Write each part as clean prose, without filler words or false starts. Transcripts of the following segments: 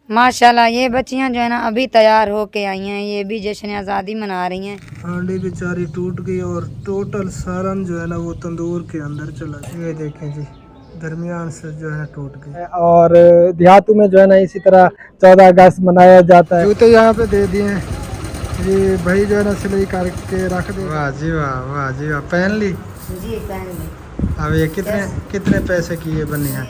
माशाल्लाह ये बच्चियां जो है ना अभी तैयार होके आई हैं, ये भी जश्न आज़ादी मना रही हैं। हांडी बेचारी टूट गई और टोटल सालन जो है ना वो तंदूर के अंदर चला गया। ये देखें जी, दरमियान से जो है टूट गई। और देहातों में जो है ना इसी तरह 14 अगस्त मनाया जाता है। जूते यहाँ पे दे दिए हैं, ये भाई जो है ना सिलाई करके रख दे। वाह जी वाह, वाह जी वाह, पहन ली जी पहन ली। अब ये कितने कितने पैसे की ये बनी है?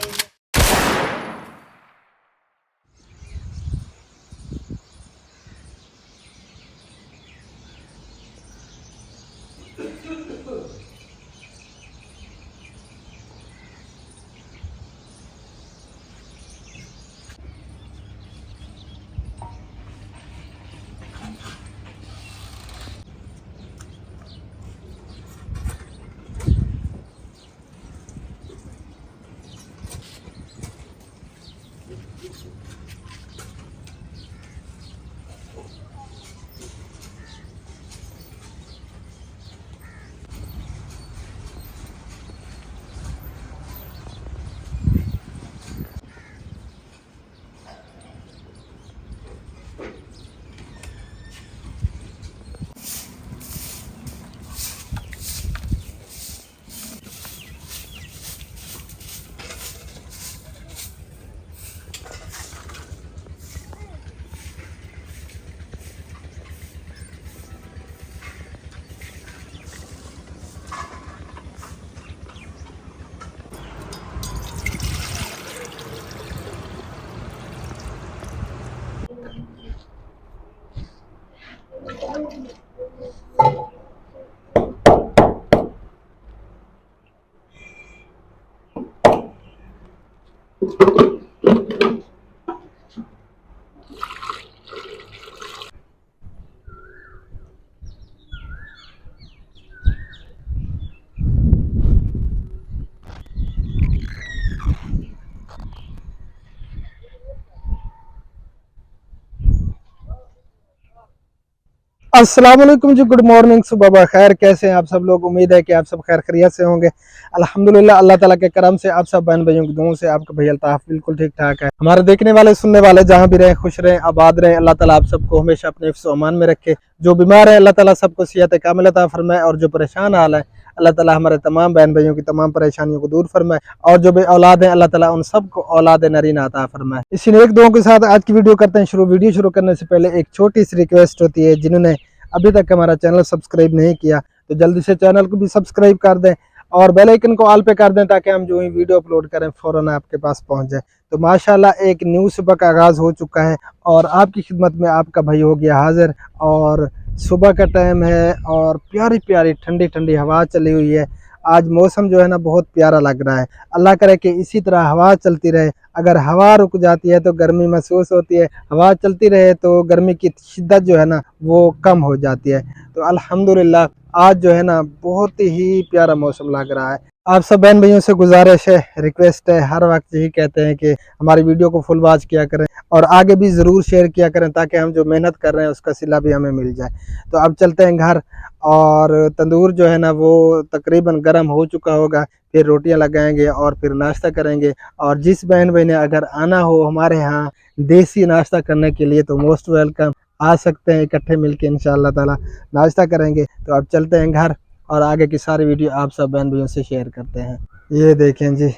अस्सलाम वालेकुम जी, गुड मॉर्निंग, सुबह बखैर। कैसे हैं आप सब लोग? उम्मीद है कि आप सब खैर खैरियत से होंगे। अल्हम्दुलिल्लाह, अल्लाह ताला के करम से आप सब बहन भाइयों की दुआओं से आपका भाई अल्ताफ बिल्कुल ठीक ठाक है। हमारे देखने वाले सुनने वाले जहाँ भी रहें, खुश रहें, आबाद रहें। अल्लाह ताला आप सबको हमेशा अपने हिफ्ज़ व अमान में रखे। जो बीमार है अल्लाह ताला सबको सेहत कामिल अता फरमाए, और जो परेशान हाल है अल्लाह ताला हमारे तमाम बहन भाइयों की तमाम परेशानियों को दूर फरमाए, और जो बे औलाद है अल्लाह ताला उन सबको औलाद नरीना अता फरमाए। इसी नेक दुआओं के साथ आज की वीडियो करते हैं शुरू। वीडियो शुरू करने से पहले एक छोटी सी रिक्वेस्ट होती है, जिन्होंने अभी तक हमारा चैनल सब्सक्राइब नहीं किया तो जल्दी से चैनल को भी सब्सक्राइब कर दें और बेल आइकन को ऑल पे कर दें, ताकि हम जो ही वीडियो अपलोड करें फ़ौरन आपके पास पहुंच जाए। तो माशाल्लाह एक न्यू सुबह का आगाज़ हो चुका है और आपकी खिदमत में आपका भाई हो गया हाजिर। और सुबह का टाइम है और प्यारी प्यारी ठंडी ठंडी हवा चली हुई है। आज मौसम जो है ना बहुत प्यारा लग रहा है। अल्लाह करे कि इसी तरह हवा चलती रहे। अगर हवा रुक जाती है तो गर्मी महसूस होती है, हवा चलती रहे तो गर्मी की शिद्दत जो है ना वो कम हो जाती है। तो अल्हम्दुलिल्लाह आज जो है ना बहुत ही प्यारा मौसम लग रहा है। आप सब बहन भाइयों से गुजारिश है, रिक्वेस्ट है, हर वक्त यही कहते हैं कि हमारी वीडियो को फुल वॉच किया करें और आगे भी ज़रूर शेयर किया करें, ताकि हम जो मेहनत कर रहे हैं उसका सिला भी हमें मिल जाए। तो अब चलते हैं घर, और तंदूर जो है ना वो तकरीबन गर्म हो चुका होगा। फिर रोटियां लगाएंगे और फिर नाश्ता करेंगे। और जिस बहन भाई ने अगर आना हो हमारे यहाँ देसी नाश्ता करने के लिए तो मोस्ट वेलकम, आ सकते हैं, इकट्ठे मिलके इंशाअल्लाह ताला नाश्ता करेंगे। तो अब चलते हैं घर और आगे की सारी वीडियो आप सब बहन भाइयों से शेयर करते हैं। ये देखें जी,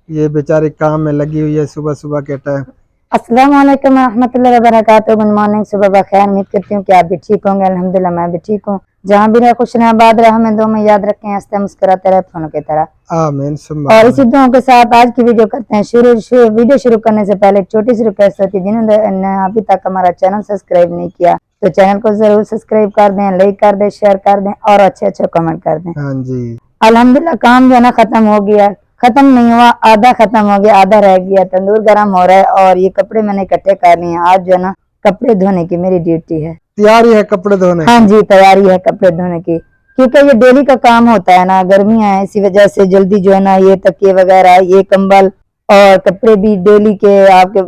ये बेचारी काम में लगी हुई है सुबह सुबह के टाइम। अस्सलाम वालेकुम रहमतुल्लाहि व बरकातुहू। गुड मॉर्निंग, सुबह बखैर। उम्मीद करती हूँ कि आप भी ठीक होंगे। अल्हम्दुलिल्लाह मैं भी ठीक हूँ। जहाँ भी रहे खुश रहे, आबाद रहे, हमें दो में याद रखें, हंसते मुस्कुराते रहे फोनों की तरह। आमीन। और इसी दुआओं के साथ आज की वीडियो करते हैं शुरू। वीडियो शुरू करने से पहले एक छोटी सी रिक्वेस्ट होती है, जिन्होंने अभी तक हमारा चैनल सब्सक्राइब नहीं किया तो चैनल को जरूर सब्सक्राइब कर दें, लाइक कर दें, शेयर कर दें और अच्छे अच्छे कमेंट कर दें। हाँ जी। अल्हम्दुलिल्लाह काम जो है ना खत्म हो गया, खत्म नहीं हुआ, आधा खत्म हो गया, आधा रह गया। तंदूर गर्म हो रहा है और ये कपड़े मैंने इकट्ठे कर लिए हैं। आज जो है ना कपड़े धोने की मेरी ड्यूटी है। तैयारी है कपड़े धोने? हाँ जी, तैयारी है कपड़े धोने की, क्योंकि ये डेली का काम होता है ना। गर्मियां हैं इसी वजह से जल्दी जो है ना ये तकिए वगैरह, ये कंबल और कपड़े भी डेली के आपके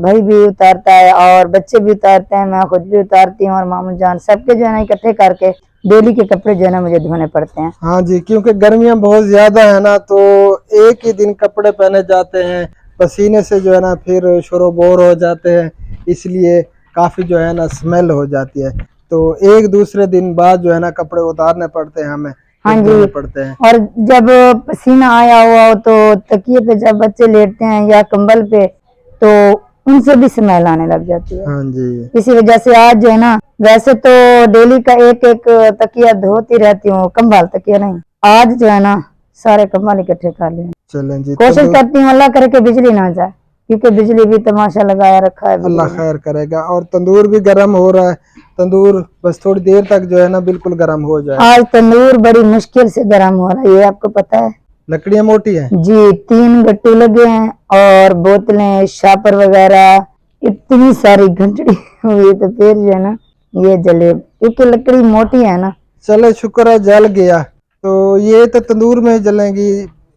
भाई भी उतारता है और बच्चे भी उतारते हैं, मैं खुद भी उतारती हूँ और मामू जान, सबके जो है ना इकट्ठे करके डेली के कपड़े जो है ना मुझे धोने पड़ते हैं। हाँ जी, क्योंकि गर्मियां बहुत ज्यादा है ना, तो एक ही दिन कपड़े पहने जाते हैं पसीने से जो है ना फिर शोरो बोर हो जाते हैं, इसलिए काफ़ी जो है ना स्मेल हो जाती है। तो एक दूसरे दिन बाद जो है ना कपड़े उतारने पड़ते हैं हमें, हाँ फिर जी। धोने पड़ते हैं। और जब पसीना आया हुआ हो तो तकिए पे जब बच्चे लेटते हैं या कंबल पे तो उनसे भी स्मेल आने लग जाती है। हाँ जी। इसी वजह से आज जो है ना, वैसे तो डेली का एक एक तकिया धोती रहती हूँ, कंबल तकिया नहीं। आज जो है ना सारे कंबल इकट्ठे कर लिए। चलें जी, कोशिश करती हूँ अल्लाह करे कि बिजली ना जाए, क्योंकि बिजली भी तमाशा लगाया रखा है अल्लाह बिजली ने। खैर करेगा। और तंदूर भी गर्म हो रहा है, तंदूर बस थोड़ी देर तक जो है ना बिल्कुल गर्म हो जाए। आज तंदूर बड़ी मुश्किल से गर्म हो रहा है, ये आपको पता है? लकड़ियाँ मोटी हैं जी, 3 गट्टू लगे हैं और बोतलें, शापर वगैरह इतनी सारी घंटड़ी हुई, तो फिर जो है ना ये जले, क्योंकि लकड़ी मोटी है ना। चले शुक्र है जल गया। तो ये तो तंदूर में ही जलेंगी,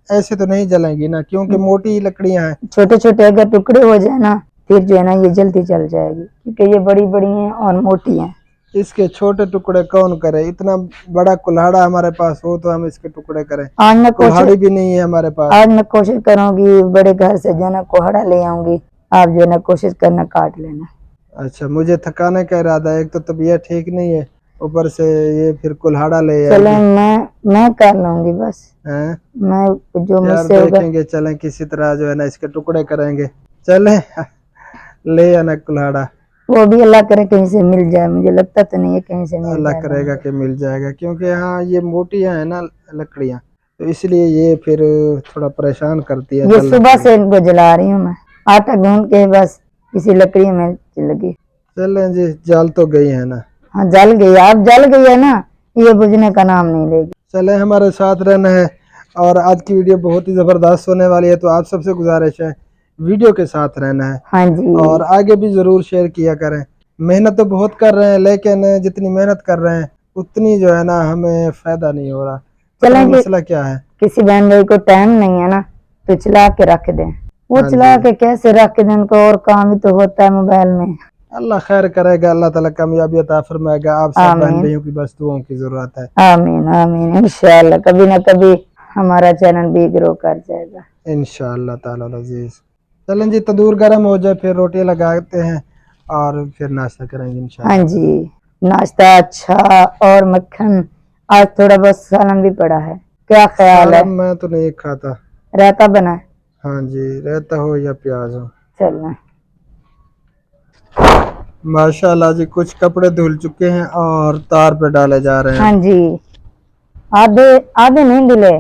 ऐसे तो नहीं जलेंगी ना, क्योंकि मोटी लकड़ियां हैं। छोटे छोटे अगर टुकड़े हो जाए ना फिर जो है ना ये जल्दी जल जाएगी, क्योंकि ये बड़ी बड़ी हैं और मोटी हैं। इसके छोटे टुकड़े कौन करे, इतना बड़ा कुल्हाड़ा हमारे पास हो तो हम इसके टुकड़े करें। आज मैं कुल्हाड़ी कोशिश भी नहीं है हमारे पास। आज मैं कोशिश करूंगी बड़े घर से जो है ना कोहड़ा ले आऊंगी, आप जो है ना कोशिश करना काट लेना। अच्छा, मुझे थकाने का इरादा है, एक तो तबीयत ठीक नहीं है, ऊपर से ये फिर कुल्हाड़ा ले चले आएगी। मैं कर लूंगी बस, हैं मैं जो यार मुझसे होगा। देखेंगे, चलें किसी तरह जो है ना इसके टुकड़े करेंगे। चले ले आना कुल्हाड़ा। वो भी अल्लाह करे कहीं से मिल जाए, मुझे लगता तो नहीं है कहीं से मिल अल्लाह जाएगा करेगा मुझे। कि मिल जाएगा, क्योंकि हाँ ये मोटी है ना लकड़ियाँ, तो इसलिए ये फिर थोड़ा परेशान करती है ये जलने सुबह के से लिए। इनको जला रही हूँ मैं, आटा गूंद के बस किसी लकड़ी में लगी। चलें जी, जल तो गई है ना। हाँ जल गई, आप जल गई है ना, ये बुझने का नाम नहीं लेगी। चले हमारे साथ रहना है। और आज की वीडियो बहुत ही ज़बरदस्त होने वाली है, तो आप सबसे गुजारिश है वीडियो के साथ रहना है हाँ जी। और आगे भी ज़रूर शेयर किया करें। मेहनत तो बहुत कर रहे हैं, लेकिन जितनी मेहनत कर रहे हैं उतनी जो है ना हमें फ़ायदा नहीं हो रहा। पता नहीं चलें कि मसला क्या है। किसी बहन भाई को टाइम नहीं है ना तो चला के रख दें, वो हाँ चला जी, के कैसे रख दें, उनको और काम ही तो होता है मोबाइल में। अल्लाह खैर करेगा, अल्लाह ताला कामयाबी अता फरमाएगा। आप सब बहन आमीन भाइयों की बस दुआओं की ज़रूरत है। आमीन आमीन, इंशाल्लाह कभी ना कभी हमारा चैनल भी ग्रो कर जाएगा इंशाअल्लाह ताला अज़ीज़। चलें जी, तंदूर गर्म हो जाए फिर रोटियां लगाते हैं और फिर नाश्ता करेंगे हाँ इंशाअल्लाह ताला। जी, नाश्ता अच्छा और मक्खन, आज थोड़ा बहुत सालन भी पड़ा है, क्या ख्याल है? सालन मैं तो नहीं खाता। रायता बना है? हाँ जी, रहता हो या प्याज हो। चलना। माशाल्लाह जी, कुछ कपड़े धुल चुके हैं और तार पे डाले जा रहे हाँ हैं। जी, आधे आधे नहीं धुले,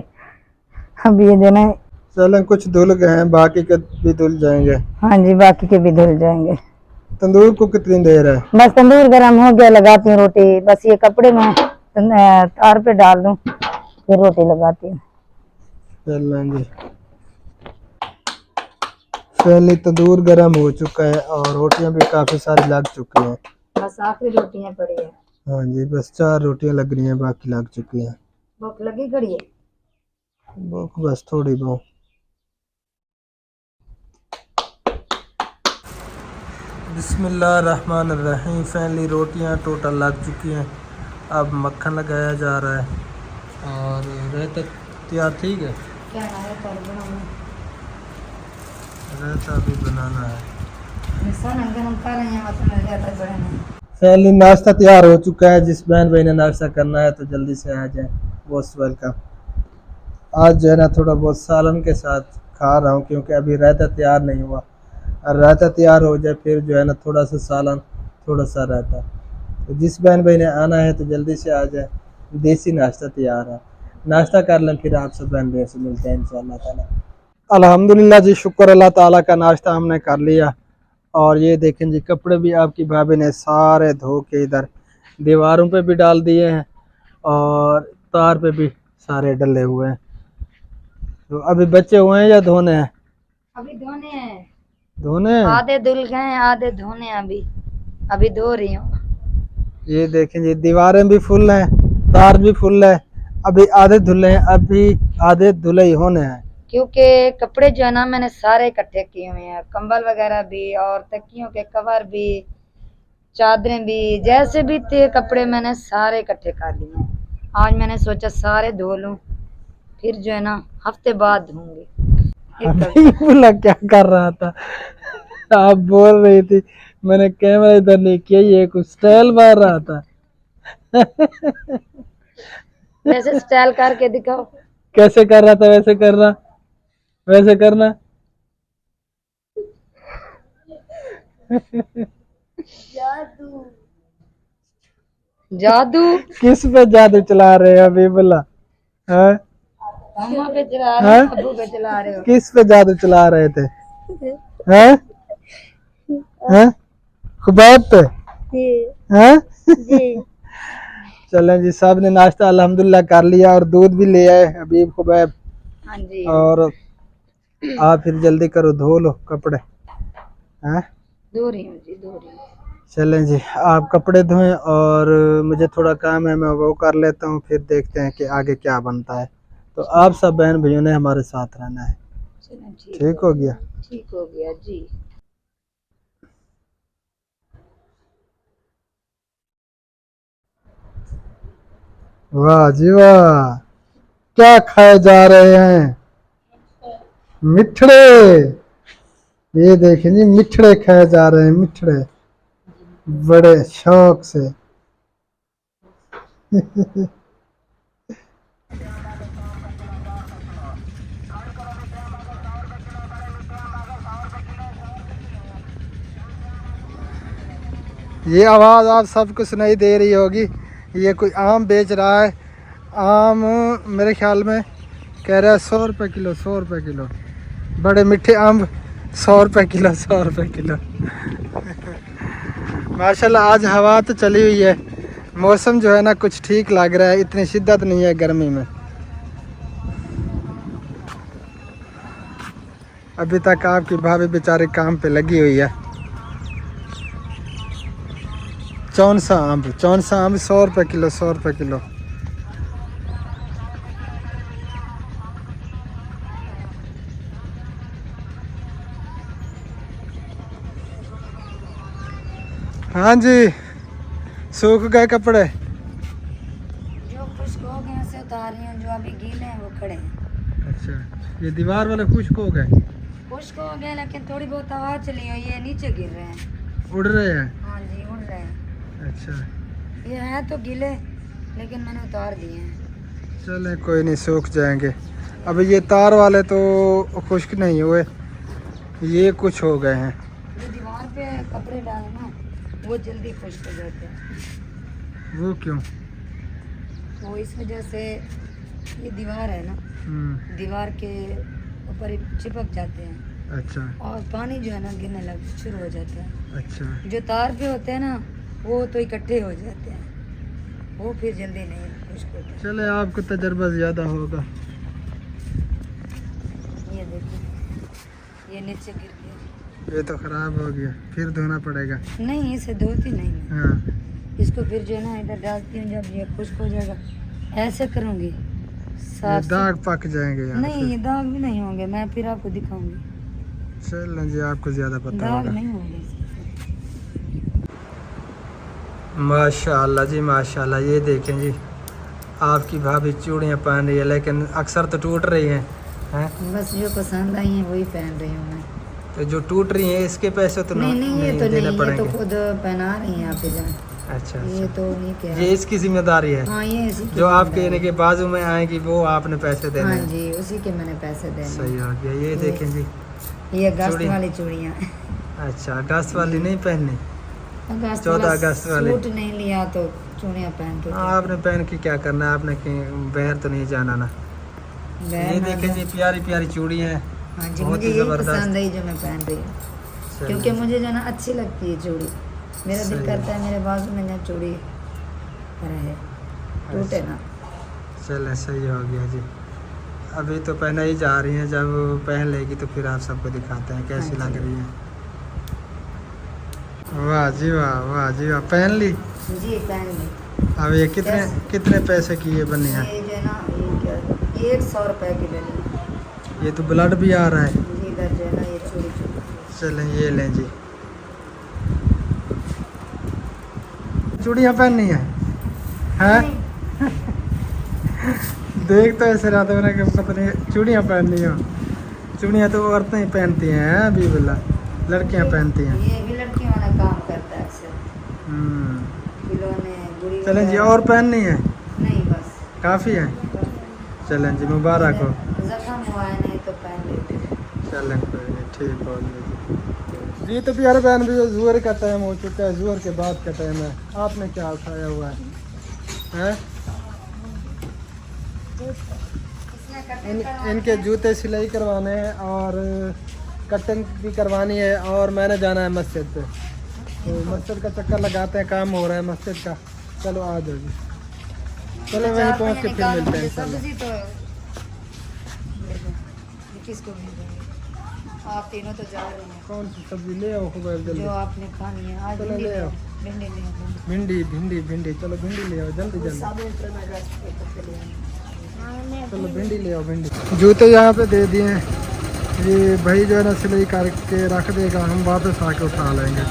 अब ये जो ना। चलें कुछ धुल गए हैं, बाकी के भी धुल जाएंगे। हाँ जी, बाकी के भी धुल जाएंगे। तंदूर को कितनी देर है? बस तंदूर गरम हो गया, लगाती हूँ रोटी, बस ये कपड़े में तार पे डाल दूं फिर रोटी लगाती हूँ। चलें जी, पहले तंदूर गर्म हो चुका है और रोटियां भी काफ़ी सारी लग चुकी हैं। बस आखिरी रोटियां पड़ी है। हाँ जी, बस 4 रोटियां लग रही हैं, बाकी लग चुकी हैं। भूख लगी खड़ी है। भूख बस थोड़ी बहुत। बिस्मिल्लाहिर्रहमानिर्रहीम। फाइनली रोटियां टोटल लग चुकी हैं, अब मक्खन लगाया जा रहा है और रहता तैयार। ठीक है, रहता भी बनाना है। फाइनली नाश्ता तैयार हो चुका है। जिस बहन भाई ने नाश्ता करना है तो जल्दी से आ जाए, मोस्ट वेलकम। आज जो है ना थोड़ा बहुत सालन के साथ खा रहा हूँ, क्योंकि अभी रायता तैयार नहीं हुआ, और रायता तैयार हो जाए फिर जो है ना थोड़ा सा सालन थोड़ा सा रायता। तो जिस बहन भाई ने आना है तो जल्दी से आ जाए, देसी नाश्ता तैयार है, नाश्ता कर लें, फिर आप सब बहन भाई से मिलते हैं इंशाअल्लाह ताला। अल्हम्दुलिल्लाह जी, शुक्र अल्लाह ताला का, नाश्ता हमने कर लिया। और ये देखें जी, कपड़े भी आपकी भाभी ने सारे धो के इधर दीवारों पे भी डाल दिए हैं और तार पे भी सारे डले हुए हैं। तो अभी बचे हुए हैं या धोने हैं? अभी धोने हैं, धोने हैं। आधे धुल गए आधे धोने हैं, अभी अभी धो रही हूँ। ये देखें जी, दीवारें भी फुल हैं, तार भी फुल है, अभी आधे धुले हैं, अभी आधे धुले ही होने हैं। क्योंकि कपड़े जो है ना मैंने सारे इकट्ठे किए हुए हैं, कंबल वगैरह भी और तकियों के कवर भी, चादरें भी, जैसे भी थे कपड़े मैंने सारे इकट्ठे कर लिए हैं। आज मैंने सोचा सारे धो लूं, फिर जो है ना हफ्ते बाद धोऊंगी। बोला क्या कर रहा था? आप बोल रही थी, मैंने कैमरा इधर नहीं किया, ये कुछ स्टाइल मार रहा था। वैसे स्टाइल करके दिखाओ। कैसे कर रहा था? वैसे करना, वैसे करना। जादू किस पे जादू चला रहे हो अभी बोला? हाँ? मम्मा पे चला रहे हो, अब्बू पे चला रहे हो। किस पे जादू चला रहे थे? हैं? हैं? खुबैब पे? हैं? चलें जी, सब ने नाश्ता अल्हम्दुलिल्लाह कर लिया और दूध भी ले आए हबीब खुबैब। हाँ जी। और आप फिर जल्दी करो, धो लो कपड़े। हैं? धो रही हूँ जी, धो रही हूँ। चलें जी, आप कपड़े धोएं और मुझे थोड़ा काम है, मैं वो कर लेता हूँ, फिर देखते हैं कि आगे क्या बनता है। तो आप सब बहन भाइयों ने हमारे साथ रहना है। चलें, ठीक हो गया? ठीक हो गया जी। वाह जी वाह, क्या खाए जा रहे हैं? मिठड़े। ये देखें जी, मिठड़े खाए जा रहे हैं, मिठड़े बड़े शौक से। ये आवाज़ आप सबको सुनाई दे रही होगी, ये कोई आम बेच रहा है। आम मेरे ख्याल में कह रहा है 100 रुपये किलो, 100 रुपये किलो। बड़े मीठे आम 100 रुपये किलो, 100 रुपये किलो। माशाल्लाह आज हवा तो चली हुई है, मौसम जो है ना कुछ ठीक लग रहा है, इतनी शिद्दत नहीं है गर्मी में। अभी तक आपकी भाभी बेचारी काम पे लगी हुई है। चौनसा आम 100 रुपये किलो, 100 रुपये किलो। हाँ जी, सूख गए कपड़े? जो खुश्क हो गए उसे उतार रही हूँ, जो अभी गीले हैं वो खड़े हैं। अच्छा, ये दीवार वाले खुश्क हो गए? खुश्क हो गए लेकिन थोड़ी बहुत हवा चली हुई है, नीचे गिर रहे हैं। उड़ रहे हैं? हाँ जी, उड़ रहे हैं। अच्छा, ये है तो गीले लेकिन मैंने उतार दिए हैं। चले कोई नहीं, सूख जाएंगे। अब ये तार वाले तो खुश्क नहीं हुए, ये कुछ हो गए हैं। जो दीवार पे कपड़े डाले ना वो जल्दी खुश्क हो जाते हैं। वो क्यों? वो इस वजह से, ये दीवार है ना, दीवार के ऊपर ही चिपक जाते हैं। अच्छा और पानी जो है ना गिरने लग शुरू हो जाता है। अच्छा। जो तार पे होते हैं ना वो तो इकट्ठे हो जाते हैं, वो फिर जल्दी नहीं खुश्क होते। चले आपको तजर्बा ज़्यादा होगा। ये देखो, ये नीचे गिर गया। ये तो ख़राब हो गया, फिर धोना पड़ेगा। नहीं, इसे धोती नहीं मैं। हाँ, इसको फिर जो है ना इधर डालती हूँ, जब ये खुश्क हो जाएगा ऐसे करूँगी ये साफ दाग पक जाएंगे यहाँ नहीं, से। ये दाग भी नहीं होंगे, मैं फिर आपको दिखाऊंगी। चलें जी, आपको ज़्यादा पता दाग होगा। नहीं होंगे इसमें। माशाल्लाह जी माशाल्लाह, ये देखें जी, आपकी भाभी चूड़ियाँ पहन रही है, लेकिन अक्सर तो टूट रही हैं। हैं? बस जो पसंद आई है वही पहन रही हूँ मैं। तो जो टूट रही हैं इसके पैसे तो नहीं नहीं, ये तो देने नहीं, ये पड़ेंगे? तो खुद पहना रही हैं आप जान। अच्छा ये अच्छा, तो नहीं क्या, ये इसकी जिम्मेदारी है? हाँ ये इसी की जो आपके जिम्मेदारी यानी कि बाजू में आएगी वो आपने पैसे है। देने हाँ हैं। जी, उसी के मैंने पैसे देने सही हैं। हो गया। ये देखें जी, ये अगस्त चूड़ी। वाली चूड़ियाँ। अच्छा, अगस्त वाली नहीं पहननी? अगस्त 14 वाला अगस्त वाली। सूट नहीं लिया तो चूड़ियाँ पहन के हाँ, आपने पहन के क्या करना है, आपने कहीं बाहर तो नहीं जाना ना। ये देखें जी, प्यारी प्यारी चूड़ी हैं। हाँ जी, बहुत मुझे ही यही ज़बरदस्त। पसंद है जो मैं पहन रही हूँ, क्योंकि मुझे जो ना अच्छी लगती है चूड़ी। मेरा दिल सही करता है मेरे बाजू में ना चूड़ी रहे, टूटे ना। चलें, सही हो गया जी। अभी तो पहना ही जा रही हैं, जब पहन लेगी तो फिर आप सबको दिखाते हैं कैसी हाँ लग जी। रही हैं। वाह जी वाह, वाह जी वाह, पहन ली? जी पहन ली। अब ये कितने कैसे? कितने पैसे की ये बनी है? ये जो है ना, ये क्या, ये 100 रुपए की बनी है। ये तो ब्लड भी आ रहा है। जी इधर जो है ना ये चूड़ी चलें, ये लें जी। चूड़ियाँ पहननी है? हैं? देख तो ऐसे रहा था मैंने कि पता नहीं चूड़ियाँ पहननी हो। चुड़ियाँ तो औरतें ही पहनती हैं अभी बिल्ला, लड़कियाँ पहनती हैं। ये भी लड़कियों वाला काम करता है अक्सर, खिलौने गुड़ी चलें जी, वगैरह। और पहननी है? नहीं बस काफ़ी है। चलें जी, मुबारक हो। जख्म हुआ है नहीं तो पहन लेते हैं। चलें कोई नहीं, ठीक हो जी। तो प्यारे बहन भी ज़ुहर का टाइम हो चुका है, ज़ुहर के बाद का टाइम है। आपने क्या उठाया हुआ है, हैं? इनके जूते सिलाई करवाने हैं और कटिंग भी करवानी है, और मैंने जाना है मस्जिद पे, तो मस्जिद का चक्कर लगाते हैं, काम हो रहा है मस्जिद का। चलो आ जाओ जी, चलो वहीं पहुंच के फिर मिलते हैं इंशाल्लाह। सब्जी तो किसको भेजेंगे? आप तीनों तो जा रहे हैं। कौन सी सब्जी ले आओ खुबैब जल्दी? जो आपने खानी है आज चलो भिंडी ले ले आओ। आओ, भिंडी ले आओ। भिंडी भिंडी भिंडी, चलो भिंडी ले आओ जल्दी जल्दी। चलो भिंडी ले आओ भिंडी। जूते यहाँ पे दे दिए हैं, ये भाई जो है ना सिलाई करके रख देगा, हम वापस आके उठा लेंगे।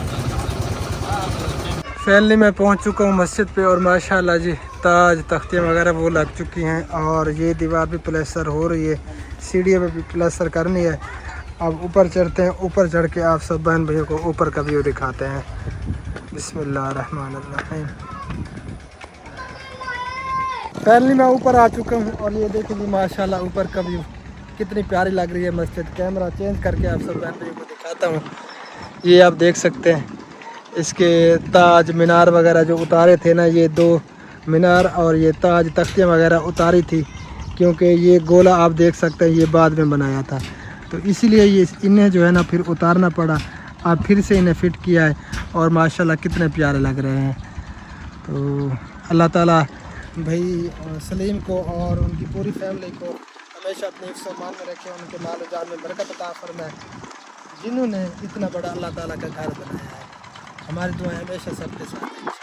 फैनली मैं पहुँच चुका हूँ मस्जिद पे, और माशाल्लाह जी ताज तख्तियाँ वगैरह वो लग चुकी हैं, और ये दीवार भी प्लास्टर हो रही है, सीढ़ियों पे भी प्लास्टर करनी है। अब ऊपर चढ़ते हैं, ऊपर चढ़ के आप सब बहन भाइयों को ऊपर का व्यू दिखाते हैं। बिस्मिल्लाहिर्रहमानिर्रहीम। फैनली मैं ऊपर आ चुका हूँ, और ये देखिए जी माशाल्लाह ऊपर का व्यू कितनी प्यारी लग रही है मस्जिद। कैमरा चेंज करके आप सब बहन भाइयों को दिखाता हूँ। ये आप देख सकते हैं, इसके ताज मीनार वगैरह जो उतारे थे ना, ये 2 मीनार और ये ताज तख्तियाँ वगैरह उतारी थी, क्योंकि ये गोला आप देख सकते हैं ये बाद में बनाया था, तो इसीलिए ये इन्हें जो है ना फिर उतारना पड़ा। आप फिर से इन्हें फिट किया है, और माशाल्लाह कितने प्यारे लग रहे हैं। तो अल्लाह ताला भाई सलीम को और उनकी पूरी फैमिली को हमेशा अपने हिफ्ज़-ओ-मान में रखे, उनके माल और जान में बरकत अता फरमाए, जिन्होंने इतना बड़ा अल्लाह ताला का घर बनाया है। हमारी दुआएं हमेशा सबके साथ हैं।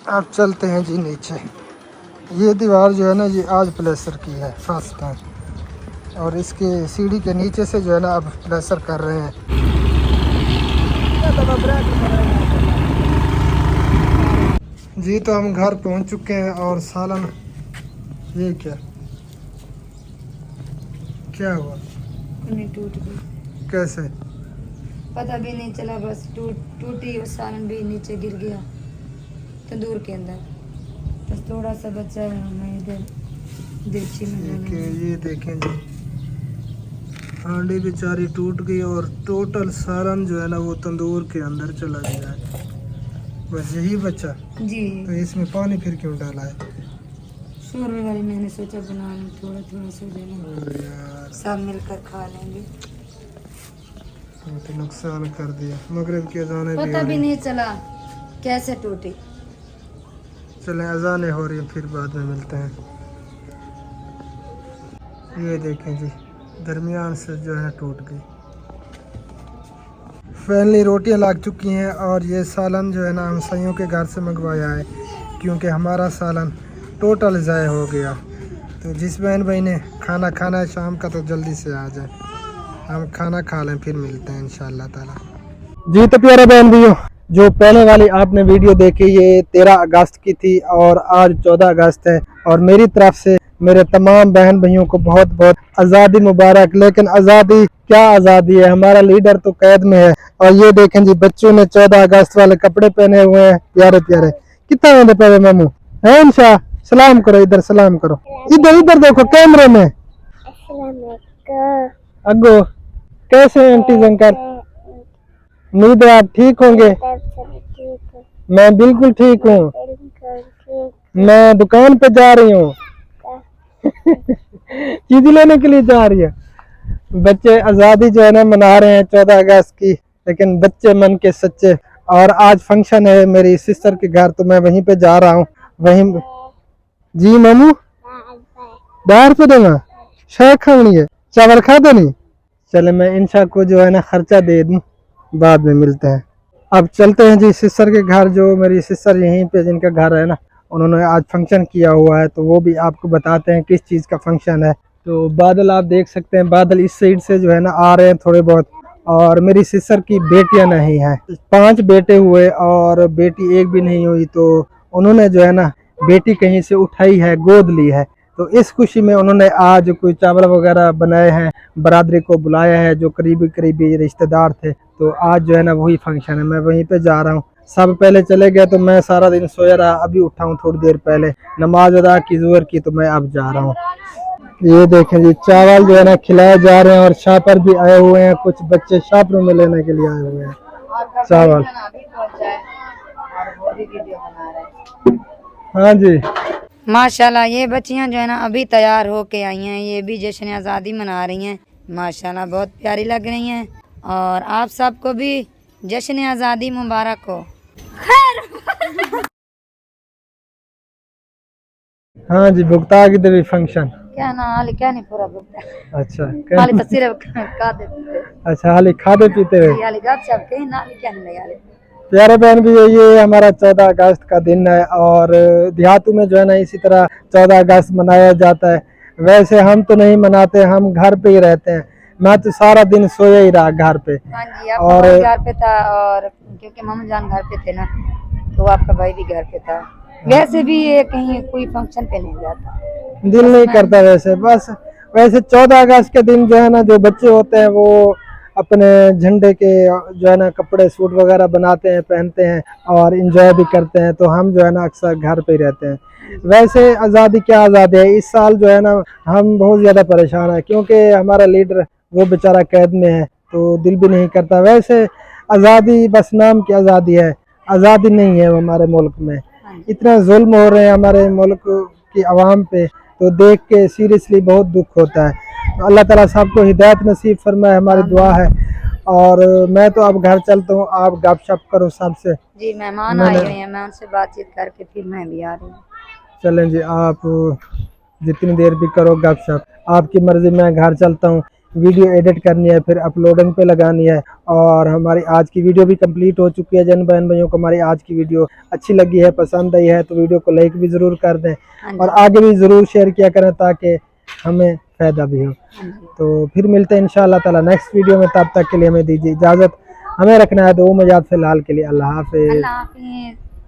अब चलते हैं जी नीचे। ये दीवार जो है ना ये आज प्लास्टर की है फर्स्ट टाइम, और इसके सीढ़ी के नीचे से जो है ना अब प्लास्टर कर रहे हैं। जी तो हम घर पहुंच चुके हैं, और सालन ये क्या हुआ? नहीं टूट गई, कैसे? पता भी नहीं चला, बस टूटी और सालन भी नीचे गिर गया तंदूर के अंदर। बस थोड़ा सा बच्चा है, मैं इधर देसी में देखिए, ये देखें जी हांडी बेचारी टूट गई, और टोटल सालन जो है ना वो तंदूर के अंदर चला गया है। बस यही बच्चा जी। तो इसमें पानी फिर क्यों डाला है? शोरबे वाली मैंने सोचा बना लूं, थोड़ा थोड़ा सा देना, अरे यार सब मिलकर खा लेंगे। ये तो नुकसान कर दिया। मगरिब की अजानें भी पता हो भी रही, नहीं चला कैसे टूटी। चलें अजानें हो रही हैं, फिर बाद में मिलते हैं। ये देखें जी दरमियान से जो है टूट गई। फैनली रोटियां लग चुकी हैं, और ये सालन जो है ना हम सैयों के घर से मंगवाया है, क्योंकि हमारा सालन टोटल ज़ाय हो गया। तो जिस बहन भाई ने खाना खाना है शाम का तो जल्दी से आ जाए, हम खाना खा लें, फिर मिलते हैं इंशाअल्लाह ताला। जी तो प्यारे बहन भाइयों, जो पहले वाली आपने वीडियो देखी ये 13 अगस्त की थी, और आज 14 अगस्त है, और मेरी तरफ से मेरे तमाम बहन भाइयों को बहुत बहुत आज़ादी मुबारक। लेकिन आज़ादी क्या आज़ादी है, हमारा लीडर तो कैद में है। और ये देखें जी बच्चों ने 14 अगस्त वाले कपड़े पहने हुए हैं, प्यारे प्यारे। कितना मेरे प्यारे मामू है। इंशा सलाम करो, इधर सलाम करो, इधर इधर देखो कैमरे में। अगो कैसे हैं आंटी अंकल? उम्मीद है आप ठीक होंगे। मैं बिल्कुल ठीक हूँ, मैं दुकान पे जा रही हूँ चीज लेने के लिए जा रही है। बच्चे आज़ादी जो है ना मना रहे हैं 14 अगस्त की, लेकिन बच्चे मन के सच्चे। और आज फंक्शन है मेरी सिस्टर के घर, तो मैं वहीं पे जा रहा हूँ। वहीं जी मामू बाहर पे देना शायद खानी है, चावल खा दो नहीं। चले मैं इंशा को जो है ना खर्चा दे दूँ, बाद में मिलते हैं। अब चलते हैं जी सिस्टर के घर, जो मेरी सिस्टर यहीं पे जिनका घर है ना, उन्होंने आज फंक्शन किया हुआ है, तो वो भी आपको बताते हैं किस चीज़ का फंक्शन है। तो बादल आप देख सकते हैं, बादल इस साइड से जो है ना आ रहे हैं थोड़े बहुत। और मेरी सिस्टर की बेटियां नहीं हैं, 5 बेटे हुए और बेटी एक भी नहीं हुई, तो उन्होंने जो है ना बेटी कहीं से उठाई है, गोद ली है। तो इस खुशी में उन्होंने आज कोई चावल वगैरह बनाए हैं, बरादरी को बुलाया है जो करीबी रिश्तेदार थे। तो आज जो है ना वही फंक्शन है, मैं वहीं पे जा रहा हूँ। सब पहले चले गए तो मैं सारा दिन सोया रहा, अभी उठा हूँ थोड़ी देर पहले, नमाज अदा की ज़ोहर की, तो मैं अब जा रहा हूँ। ये देखें जी, चावल जो है ना खिलाए जा रहे हैं और शापर भी आए हुए हैं, कुछ बच्चे शापरों में लेने के लिए आए हुए हैं चावल। हाँ जी, माशाल्लाह ये बच्चियां जो है ना अभी तैयार होके आई हैं, ये भी जश्न आज़ादी मना रही हैं। माशाल्लाह बहुत प्यारी लग रही हैं और आप सबको भी जश्न आज़ादी मुबारक हो। हाँ जी, भुगता की देवी फंक्शन। क्या ना हाल क्या नहीं पूरा भुगता अच्छा हाल तो सिर्फ का देते अच्छा, हाल खाते पीते हुए। हाल गपशप के ना क्या नहीं लगा प्यारे बहन भी ये हमारा 14 अगस्त का दिन है और देहातों में जो है ना इसी तरह 14 अगस्त मनाया जाता है। वैसे हम तो नहीं मनाते, हम घर पे ही रहते हैं। मैं तो सारा दिन सोया ही रहा घर पे। हाँ जी, आपका भाई घर पे था और क्योंकि मामा जान घर पे थे ना, तो आपका भाई भी घर पे था। वैसे भी ये कहीं कोई फंक्शन पे नहीं जाता, दिल नहीं करता वैसे। बस वैसे 14 अगस्त के दिन जो है ना जो बच्चे होते हैं वो अपने झंडे के जो है ना कपड़े सूट वगैरह बनाते हैं, पहनते हैं और इंजॉय भी करते हैं। तो हम जो है ना अक्सर घर पे ही रहते हैं। वैसे आज़ादी क्या आज़ादी है, इस साल जो है ना हम बहुत ज़्यादा परेशान हैं क्योंकि हमारा लीडर वो बेचारा कैद में है, तो दिल भी नहीं करता। वैसे आज़ादी बस नाम की आज़ादी है, आज़ादी नहीं है हमारे मुल्क में। इतना जुल्म हो रहे हैं हमारे मुल्क की आवाम पे, तो देख के सीरियसली बहुत दुख होता है। तो अल्लाह ताला सबको हिदायत नसीब फरमाए, हमारी दुआ है। और मैं तो अब घर चलता हूँ, आप गपशप करो सबसे। जी मेहमान आए हुए हैं, मैं उनसे बातचीत करके फिर मैं भी आ रही हूँ। चलें जी, आप जितनी देर भी करो गपशप, आपकी मर्जी। मैं घर चलता हूँ, वीडियो एडिट करनी है, फिर अपलोडिंग पे लगानी है। और हमारी आज की वीडियो भी कंप्लीट हो चुकी है। जन बहन भाइयों को हमारी आज की वीडियो अच्छी लगी है, पसंद आई है, तो वीडियो को लाइक भी ज़रूर कर दें और आगे भी ज़रूर शेयर किया करें ताकि हमें फ़ायदा भी हो। तो फिर मिलते हैं इंशाअल्लाह ताला नेक्स्ट वीडियो में। तब तक के लिए हमें दीजिए इजाज़त, हमें रखना है दो मजाद फ़िलहाल के लिए। अल्लाह हाफ़िज़।